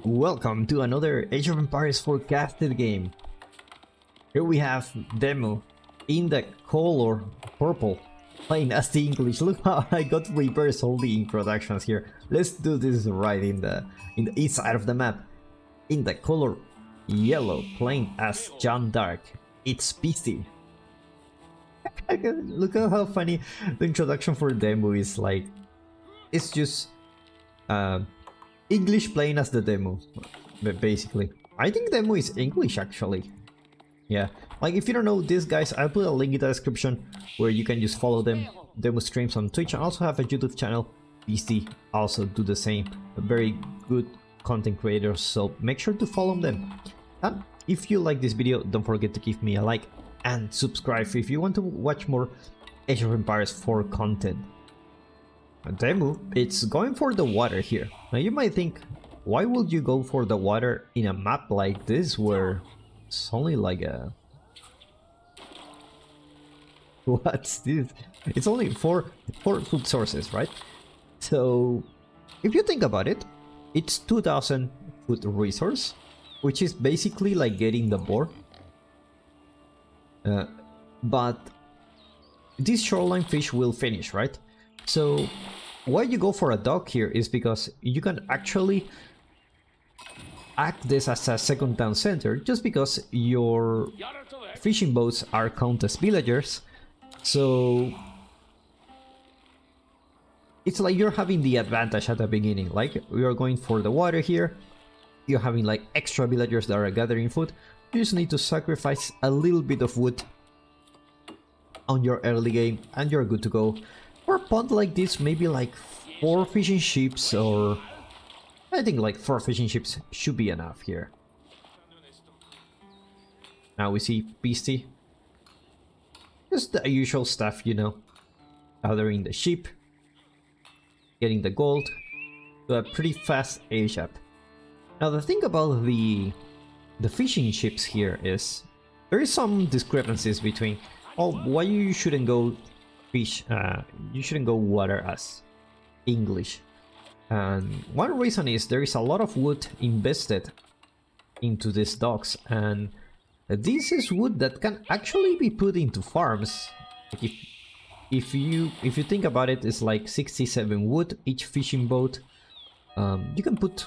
Welcome to another Age of Empires forecasted game. Here we have Demo in the color purple, playing as the English. Look how I got reverse all the introductions here. Let's do this right in the east side of the map. In the color yellow, playing as John Dark. It's Beasty. Look at how funny the introduction for Demo is. Like, it's just English playing as the Demo, basically. I think Demo is English actually. Yeah, like if you don't know these guys, I'll put a link in the description where you can just follow them. Demo streams on Twitch. I also have a YouTube channel. Beasty also do the same. Very good content creators, so make sure to follow them. And if you like this video, don't forget to give me a like and subscribe if you want to watch more Age of Empires 4 content. Demo, it's going for the water here. Now you might think, why would you go for the water in a map like this where it's only like a... What's this? It's only four food sources, right? So if you think about it, it's 2000 food resource, which is basically like getting the boar. But this shoreline fish will finish, right? So why you go for a dock here is because you can actually act this as a second town center, just because your fishing boats are count as villagers. So it's like you're having the advantage at the beginning. Like, we are going for the water here, you're having like extra villagers that are gathering food. You just need to sacrifice a little bit of wood on your early game and you're good to go. For a pond like this, maybe like 4 fishing ships, or I think like 4 fishing ships should be enough here. Now we see Beasty. Just the usual stuff, you know. Gathering the sheep, getting the gold, to a pretty fast ASAP. Now the thing about the fishing ships here is there is some discrepancies between why you shouldn't go fish, you shouldn't go water as English. And one reason is there is a lot of wood invested into these docks, and this is wood that can actually be put into farms. Like if you think about it, it's like 67 wood each fishing boat. You can put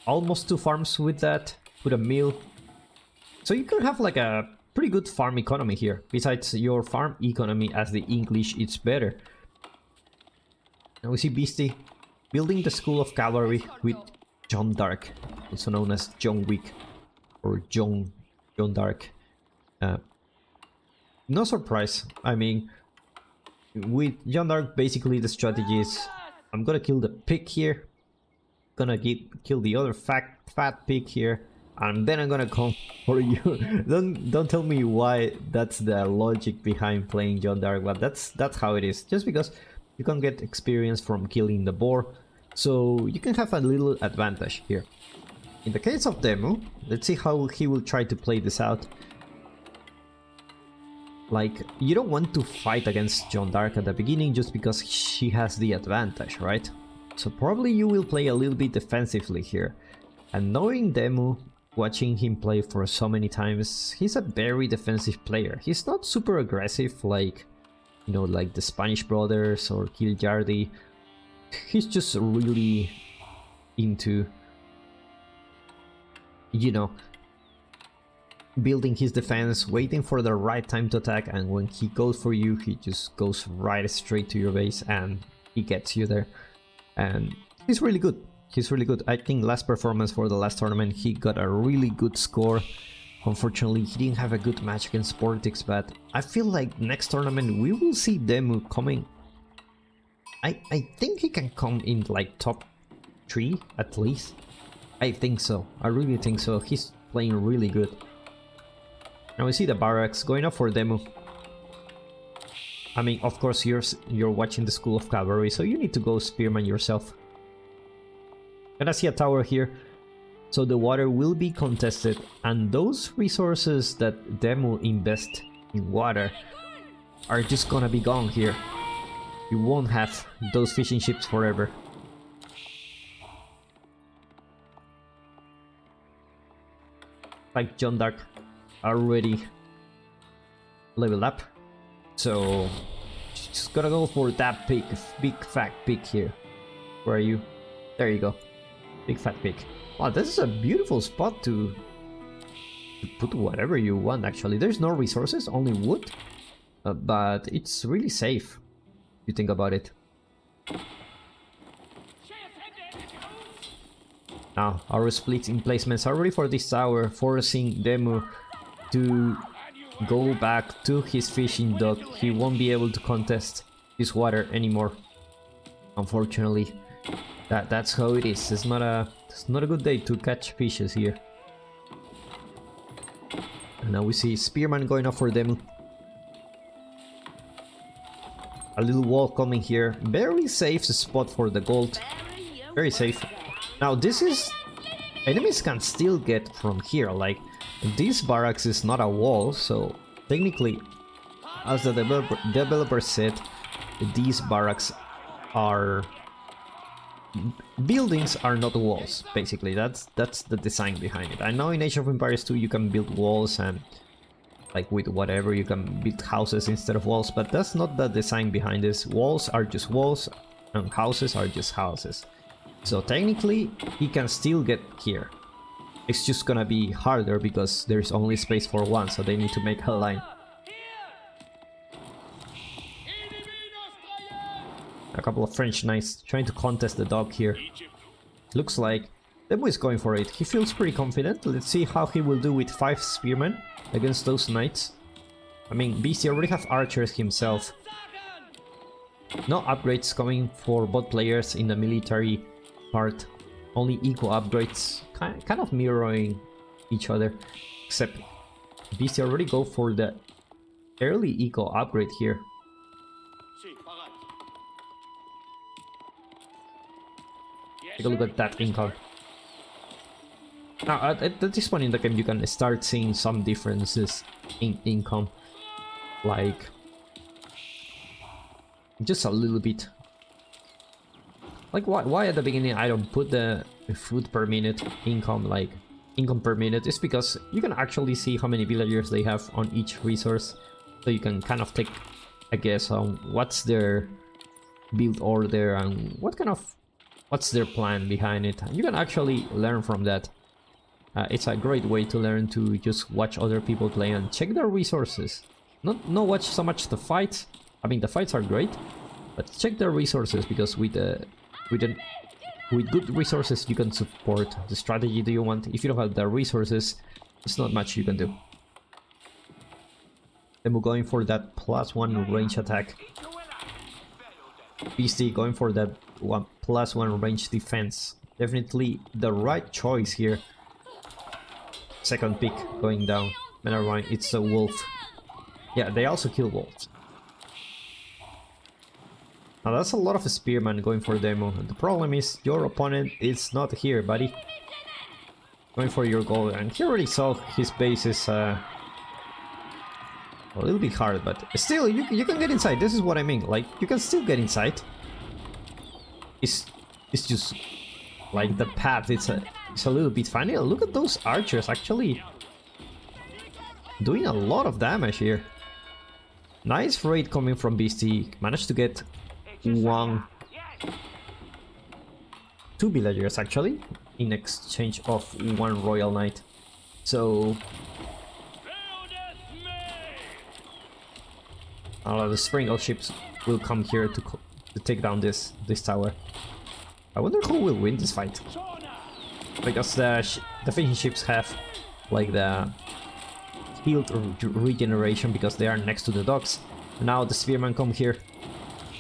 almost 2 farms with that, put a mill, so you can have like a pretty good farm economy here. Besides your farm economy as the English, it's better. Now we see Beasty building the School of Cavalry with John Dark, also known as John Wick or John Dark. No surprise. I mean, with John Dark, basically the strategy is I'm gonna kill the pig here, gonna kill the other fat pig here, and then I'm gonna come for you. Don't tell me why that's the logic behind playing John Dark, but that's how it is. Just because you can get experience from killing the boar, so you can have a little advantage here. In the case of Demo, let's see how he will try to play this out. Like, you don't want to fight against John Dark at the beginning just because she has the advantage, right? So probably you will play a little bit defensively here. And knowing Demo, watching him play for so many times, he's a very defensive player. He's not super aggressive like, you know, like the Spanish brothers or Gilliardi. He's just really into, you know, building his defense, waiting for the right time to attack, and when he goes for you, he just goes right straight to your base and he gets you there. And he's really good. He's really good. I think last performance for the last tournament, he got a really good score. Unfortunately, he didn't have a good match against Sportix, but I feel like next tournament we will see Demo coming. I think he can come in like top 3 at least. I think so. I really think so. He's playing really good. Now we see the barracks going up for Demo. I mean, of course, you're watching the School of Cavalry, so you need to go spearman yourself. And I see a tower here, so the water will be contested, and those resources that Demo invest in water are just gonna be gone here. You won't have those fishing ships forever. like John Dark already leveled up. So just gotta go for that big fat pig here. Where are you? There you go. Big fat pig. Wow, this is a beautiful spot to put whatever you want actually. There's no resources, only wood. But it's really safe if you think about it. Now, our split emplacements are ready for this tower, forcing Demu to go back to his fishing dock. He won't be able to contest his water anymore. Unfortunately, that's how it is. It's not a good day to catch fishes here. And now we see Spearman going up for Demu. A little wall coming here. Very safe spot for the gold. Very safe. Now this is... enemies can still get from here, like this barracks is not a wall, so technically, as the developer said, these barracks are... buildings are not walls, basically. That's the design behind it. I know in Age of Empires 2 you can build walls and like with whatever you can build houses instead of walls, but that's not the design behind this. Walls are just walls and houses are just houses. So technically, he can still get here. It's just gonna be harder because there's only space for one, so they need to make a line. A couple of French knights trying to contest the dog here. Looks like Demu is going for it. He feels pretty confident. Let's see how he will do with 5 spearmen against those knights. I mean, Beasty already have archers himself. No upgrades coming for both players in the military part, only equal upgrades, kind of mirroring each other, except Beasty already go for the early eco upgrade here. Take a look at that income. Now at this point in the game you can start seeing some differences in income, like just a little bit. Like why at the beginning I don't put the food per minute income, like income per minute, is because you can actually see how many villagers they have on each resource, so you can kind of take a guess on what's their build order and what's their plan behind it. You can actually learn from that. It's a great way to learn, to just watch other people play and check their resources. Not watch so much the fights. I mean, the fights are great, but check their resources, because with good resources you can support the strategy that you want. If you don't have the resources, there's not much you can do. Then we're going for that +1 range attack. Beasty going for that +1 range defense. Definitely the right choice here. Second pick going down. Never mind, it's a wolf. Yeah, they also kill wolves. Now that's a lot of spearmen going for Demo. The problem is your opponent is not here, buddy. Going for your goal, and he already saw his base is a little bit hard, but still you can get inside. This is what I mean. Like, you can still get inside. It's just like the path. It's a little bit funny. Look at those archers actually doing a lot of damage here. Nice raid coming from Beasty. Managed to get 2 villagers actually in exchange of 1 royal knight. So the sprinkle ships will come here to take down this tower. I wonder who will win this fight, because the fishing ships have like the healed regeneration because they are next to the docks. Now the spearmen come here,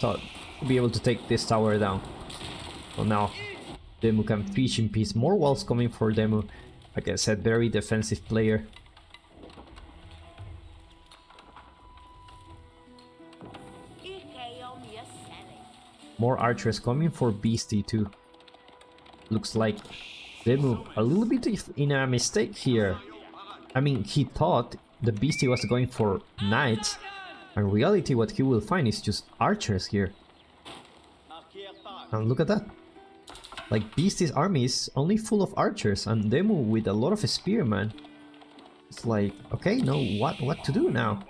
so we'll be able to take this tower down. So now Demu can fish in peace. More walls coming for Demu. Like I said, very defensive player. More archers coming for Beasty too. Looks like Demu a little bit in a mistake here. I mean, he thought the Beasty was going for knights. In reality, what he will find is just archers here. And look at that. Like, Beasty's army is only full of archers, and Demu with a lot of spearmen It's like, okay, no, what to do now?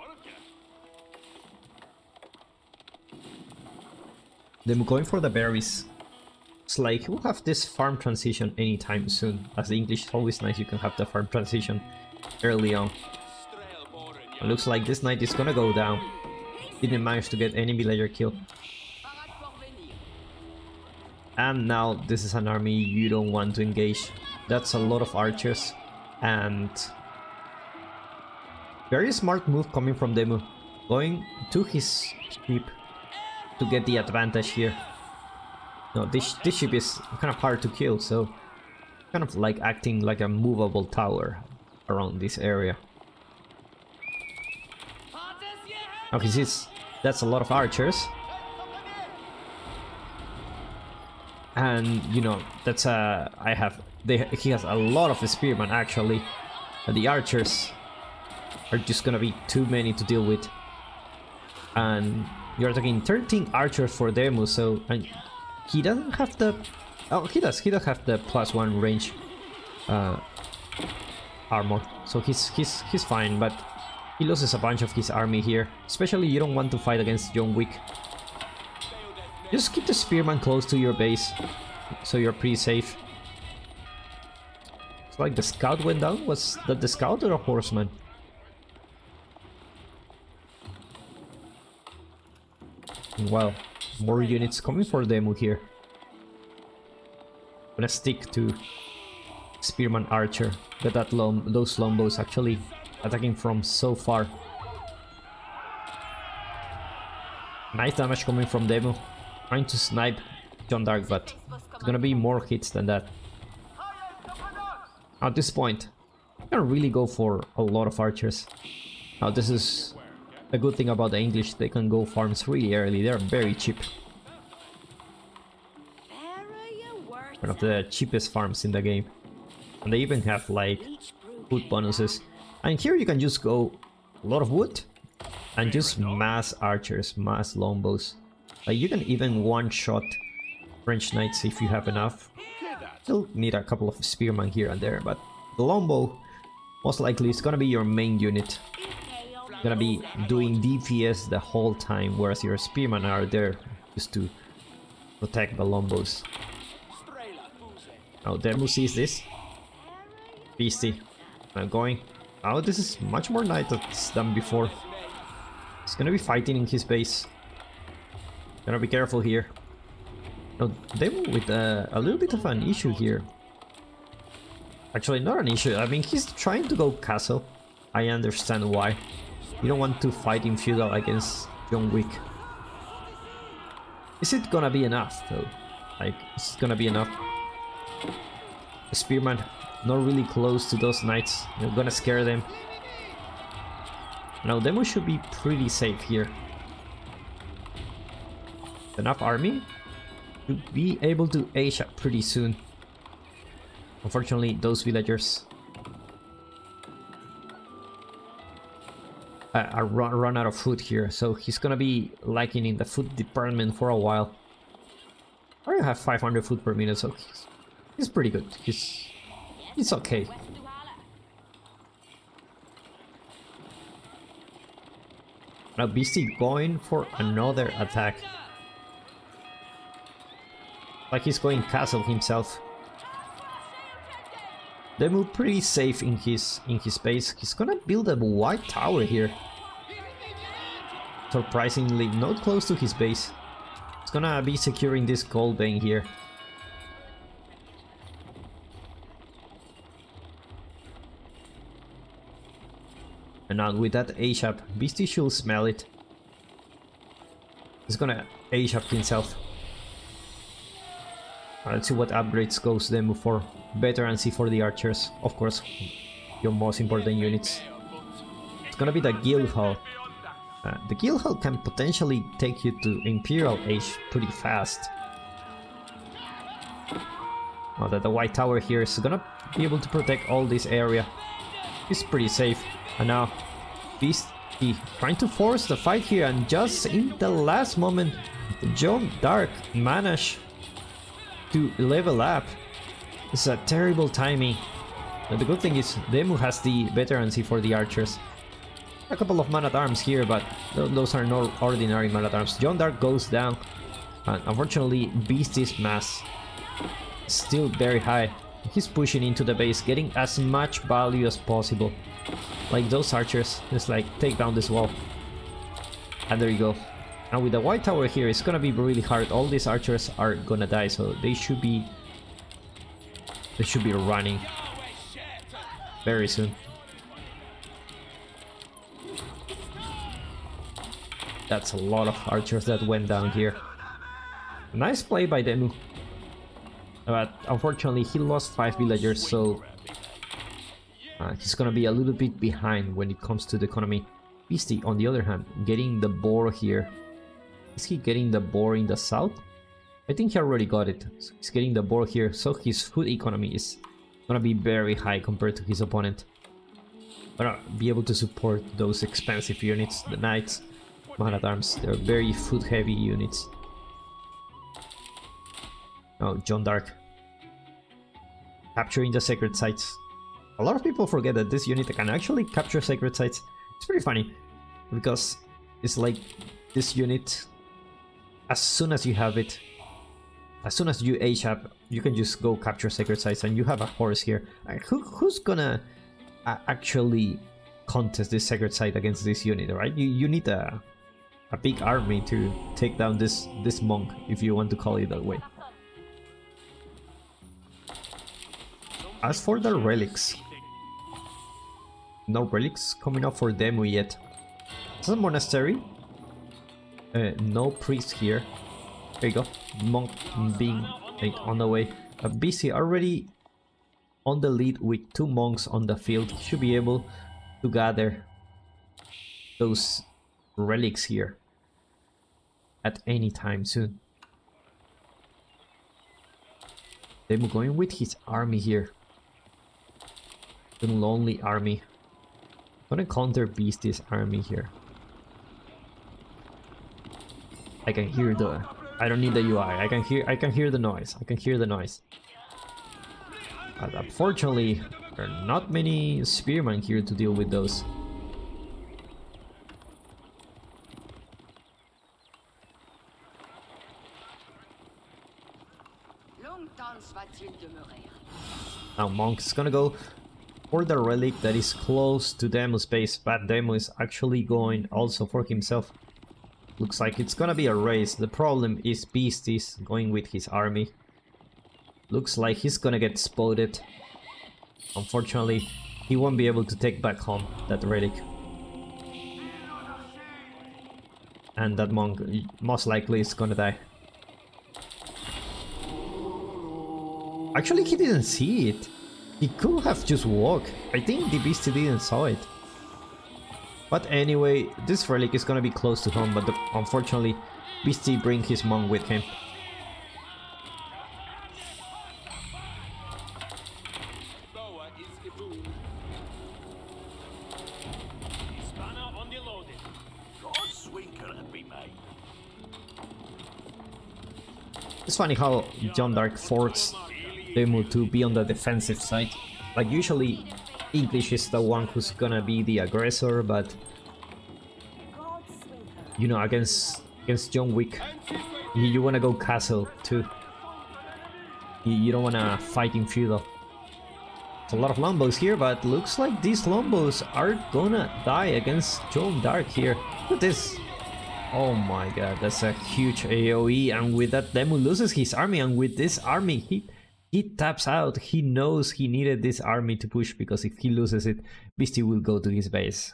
Them going for the berries. It's like we'll have this farm transition anytime soon. As the English, it's always nice you can have the farm transition early on. It looks like this knight is gonna go down. Didn't manage to get any villager kill. And now this is an army you don't want to engage. That's a lot of archers. And very smart move coming from Demu. Going to his ship to get the advantage here. No, this ship is kind of hard to kill, so kind of like acting like a movable tower around this area. Now he sees that's a lot of archers. And you know, that's he has a lot of spearmen actually. And the archers are just gonna be too many to deal with. And you're talking 13 archers for Demu, so and he doesn't have the he does have the +1 range armor, so he's fine, but he loses a bunch of his army here. Especially you don't want to fight against John Wick. Just keep the spearman close to your base, so you're pretty safe. It's like the scout went down. Was that the scout or a horseman? Well, more units coming for Demu here. Gonna stick to spearman archer. Get that those longbows actually attacking from so far. Nice damage coming from Demu. Trying to snipe John Dark, but it's gonna be more hits than that. At this point, I'm gonna really go for a lot of archers. Now this is a good thing about the English, they can go farms really early, they're very cheap. One of the cheapest farms in the game. And they even have like food bonuses. And here you can just go a lot of wood and just mass archers, mass longbows. Like you can even one-shot French knights if you have enough. You'll need a couple of spearmen here and there, but the longbow most likely is gonna be your main unit. Gonna be doing DPS the whole time, whereas your spearmen are there just to protect the longbows. Now Demu sees this. Beasty. I'm going. Oh, this is much more knights than before. He's gonna be fighting in his base. Gonna be careful here. No, Demu with a little bit of an issue here. Actually, not an issue. I mean, he's trying to go castle. I understand why. You don't want to fight in feudal against John Wick. Is it gonna be enough though? Like, is it gonna be enough? The spearman not really close to those knights. You're gonna scare them. Now Demu should be pretty safe here. Enough army to be able to Asia pretty soon. Unfortunately, those villagers are run out of food here, so he's gonna be lacking in the food department for a while. I already have 500 food per minute, so he's pretty good. He's okay. Now Beasty going for another attack. Like he's going castle himself. Demu pretty safe in his base. He's gonna build a white tower here. Surprisingly not close to his base. He's gonna be securing this gold vein here. And now with that ASAP, Beasty should smell it. He's gonna ASAP himself. Let's see what upgrades goes Demu for. Veterancy for the archers, of course, your most important units. It's gonna be the guild hall. The guild hall can potentially take you to Imperial Age pretty fast. Now that the white tower here is gonna be able to protect all this area. It's pretty safe. And now Beasty trying to force the fight here, and just in the last moment John Dark managed to level up. It's a terrible timing. But the good thing is Demu has the veterancy for the archers. A couple of man-at-arms here, but those are no ordinary man-at-arms. John Dark goes down, and unfortunately Beasty's mass is still very high. He's pushing into the base, getting as much value as possible. Like those archers, just like take down this wall. And there you go. And with the white tower here, it's gonna be really hard. All these archers are gonna die, so they should be running very soon. That's a lot of archers that went down here. Nice play by Demu. But unfortunately he lost 5 villagers, so he's gonna be a little bit behind when it comes to the economy. Beasty, on the other hand, getting the boar here. Is he getting the boar in the south? I think he already got it. So he's getting the boar here, so his food economy is gonna be very high compared to his opponent. Gonna be able to support those expensive units, the knights, man-at-arms. They're very food heavy units. Oh, John Dark capturing the sacred sites. A lot of people forget that this unit can actually capture sacred sites. It's pretty funny because it's like this unit, as soon as you have it, as soon as you age up, you can just go capture sacred sites, and you have a horse here. Who's gonna actually contest this sacred site against this unit, right? You need a big army to take down this monk, if you want to call it that way. As for the relics, no relics coming up for Demu yet. It's a monastery. No priest here. There you go. Monk being on the way. Beasty already on the lead with 2 monks on the field. He should be able to gather those relics here at any time soon. Demu going with his army here. The lonely army. I'm gonna counter Beasty's army here. I can hear the... I don't need the UI. I can hear the noise. I can hear the noise. But unfortunately, there are not many spearmen here to deal with those. Now Monk is gonna go for the relic that is close to Demu's base, but Demu is actually going also for himself. Looks like it's gonna be a race. The problem is Beasty's going with his army. Looks like he's gonna get spotted. Unfortunately, he won't be able to take back home that relic. And that monk most likely is gonna die. Actually, he didn't see it. He could have just walked. I think the Beastie didn't saw it. But anyway, this relic is gonna be close to home, but unfortunately, Beastie bring his monk with him. It's funny how John Dark forced Demu to be on the defensive side. Like usually English is the one who's gonna be the aggressor, but you know, against John Wick, you wanna go castle too. You don't wanna fight in feudal. It's a lot of longbows here, but looks like these longbows are gonna die against John Dark here. Look at this. Oh my god, that's a huge AoE, and with that Demu loses his army, and with this army he taps out. He knows he needed this army to push, because if he loses it, Beastie will go to his base.